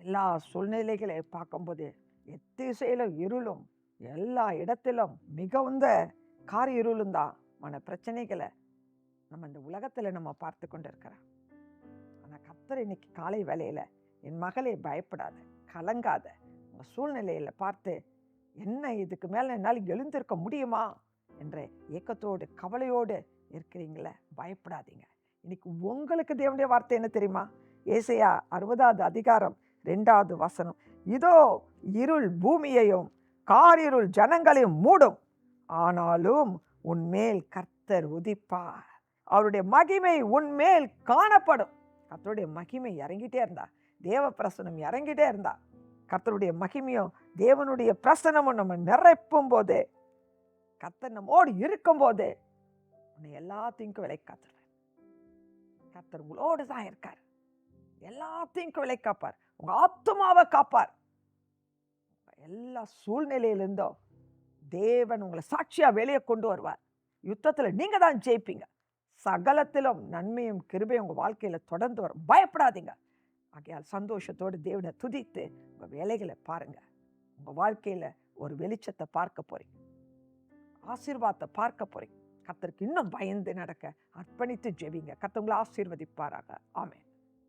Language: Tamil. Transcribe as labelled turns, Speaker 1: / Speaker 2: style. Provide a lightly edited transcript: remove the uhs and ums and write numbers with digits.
Speaker 1: எல்லா சூழ்நிலைகளை பார்க்கும்போது எத்திசையிலும் இருளும், எல்லா இடத்திலும் மிகுந்த கார் இருளும் தான் மன பிரச்சனைகளை நம்ம இந்த உலகத்தில் நம்ம பார்த்து கொண்டு இருக்கிறோம். ஆனால் கர்த்தர் இன்னைக்கு காலை வேளையில், என் மகளே பயப்படாத, கலங்காத, உங்கள் சூழ்நிலையில் பார்த்து என்ன இதுக்கு மேலே என்னால் எழுந்திருக்க முடியுமா என்ற ஏக்கத்தோடு கவலையோடு இருக்கிறீங்களே, பயப்படாதீங்க. இன்னைக்கு உங்களுக்கு தேவனுடைய வார்த்தை என்ன தெரியுமா? ஏசாயா 60வது அதிகாரம் 2வது வசனம், இதோ இருள் பூமியையும் காரிருள் ஜனங்களையும் மூடும், ஆனாலும் உன்மேல் கர்த்தர் உதிப்பார், அவருடைய மகிமை உன்மேல் காணப்படும். கர்த்தருடைய மகிமை இறங்கிட்டே இருந்தா, தேவ பிரசனம் இறங்கிட்டே இருந்தா, கர்த்தருடைய மகிமையும் தேவனுடைய பிரசனமும் நம்ம நிரப்பும் போது, கர்த்தர் நம்மோடு இருக்கும் போது உன்னை எல்லாத்தையும் விலை காத்துருவார். கர்த்தர் உங்களோடு தான் இருக்கார், எல்லாத்தையும் விலை காப்பார், உங்க ஆத்துமாவை காப்பார். எல்லா சூழ்நிலையிலிருந்தும் தேவன் உங்களை சாட்சியா வெளியே கொண்டு வருவார். யுத்தத்தில் நீங்க தான் ஜெயிப்பீங்க. சகலத்திலும் நன்மையும் கிருபையும் உங்க வாழ்க்கையில தொடர்ந்து வரும். பயப்படாதீங்க. ஆகையால் சந்தோஷத்தோடு தேவனை துதித்து உங்க வேலைகளை பாருங்க. உங்க வாழ்க்கையில ஒரு வெளிச்சத்தை பார்க்க போறீங்க, ஆசீர்வாதத்தை பார்க்க போறீங்க. கர்த்தருக்கு இன்னும் பயந்து நடக்க அர்ப்பணித்து ஜெபிங்க. கர்த்தர் உங்களை ஆசீர்வதிப்பாராக. ஆமென்.